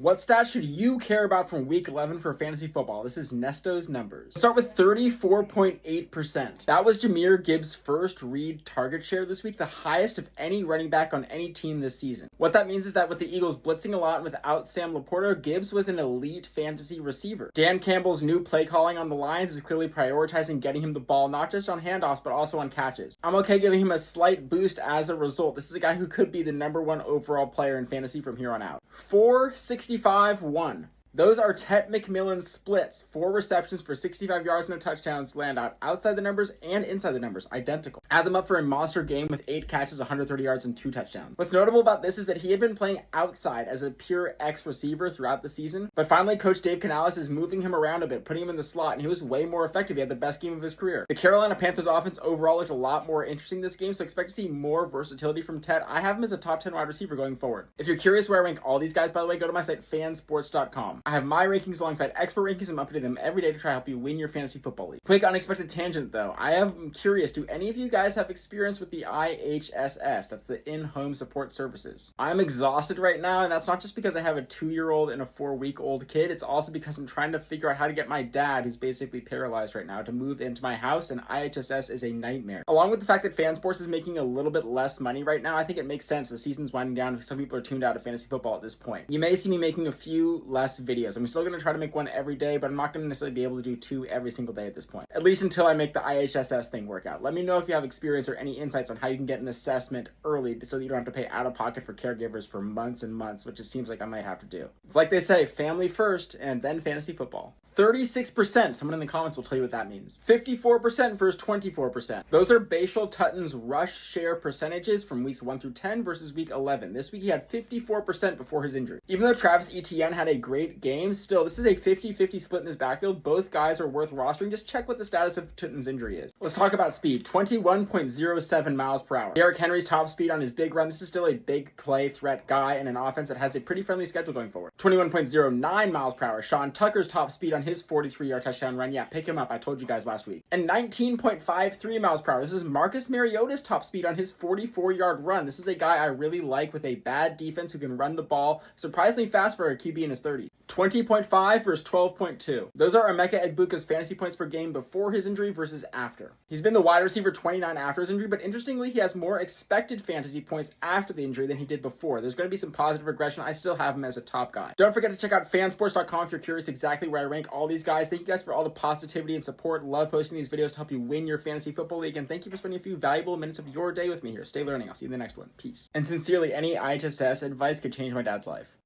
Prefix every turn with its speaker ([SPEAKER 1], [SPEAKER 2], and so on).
[SPEAKER 1] What stats should you care about from week 11 for fantasy football? This is Nesto's numbers. Start with 34.8%. That was Jahmyr Gibbs' first read target share this week, the highest of any running back on any team this season. What that means is that with the Eagles blitzing a lot and without Sam Laporta, Gibbs was an elite fantasy receiver. Dan Campbell's new play calling on the Lions is clearly prioritizing getting him the ball, not just on handoffs, but also on catches. I'm okay giving him a slight boost as a result. This is a guy who could be the #1 overall player in fantasy from here on out. 465-1. Those are Tet McMillan's splits. 4 receptions for 65 yards and a touchdown to land out outside the numbers and inside the numbers, identical. Add them up for a monster game with 8 catches, 130 yards, and 2 touchdowns. What's notable about this is that he had been playing outside as a pure X receiver throughout the season, but finally Coach Dave Canales is moving him around a bit, putting him in the slot, and he was way more effective. He had the best game of his career. The Carolina Panthers offense overall looked a lot more interesting this game, so expect to see more versatility from Tet. I have him as a top 10 wide receiver going forward. If you're curious where I rank all these guys, by the way, go to my site fansports.com. I have my rankings alongside expert rankings. I'm updating them every day to try to help you win your fantasy football league. Quick unexpected tangent though. I am curious, do any of you guys have experience with the IHSS? That's the in-home support services. I'm exhausted right now, and that's not just because I have a 2-year-old and a 4-week-old kid. It's also because I'm trying to figure out how to get my dad, who's basically paralyzed right now, to move into my house, and IHSS is a nightmare. Along with the fact that FanSports is making a little bit less money right now, I think it makes sense. The season's winding down. Some people are tuned out of fantasy football at this point. You may see me making a few less videos. I'm still going to try to make one every day, but I'm not going to necessarily be able to do 2 every single day at this point, at least until I make the IHSS thing work out. Let me know if you have experience or any insights on how you can get an assessment early so that you don't have to pay out of pocket for caregivers for months and months, which it seems like I might have to do. It's like they say, family first and then fantasy football. 36%. Someone in the comments will tell you what that means. 54% versus 24%. Those are Bashal Tutton's rush share percentages from weeks 1 through 10 versus week 11. This week he had 54% before his injury. Even though Travis Etienne had a great game, still, this is a 50-50 split in his backfield. Both guys are worth rostering. Just check what the status of Tutton's injury is. Let's talk about speed. 21.07 miles per hour. Derrick Henry's top speed on his big run. This is still a big play threat guy in an offense that has a pretty friendly schedule going forward. 21.09 miles per hour. Sean Tucker's top speed on his 43-yard touchdown run. Yeah, pick him up. I told you guys last week. And 19.53 miles per hour. This is Marcus Mariota's top speed on his 44-yard run. This is a guy I really like with a bad defense who can run the ball surprisingly fast for a QB in his 30s. 20.5 versus 12.2. Those are Emeka Egbuka's fantasy points per game before his injury versus after. He's been the wide receiver 29 after his injury, but interestingly, he has more expected fantasy points after the injury than he did before. There's going to be some positive regression. I still have him as a top guy. Don't forget to check out fansports.com if you're curious exactly where I rank all these guys. Thank you guys for all the positivity and support. Love posting these videos to help you win your fantasy football league, and thank you for spending a few valuable minutes of your day with me here. Stay learning. I'll see you in the next one. Peace. And sincerely, any IHSS advice could change my dad's life.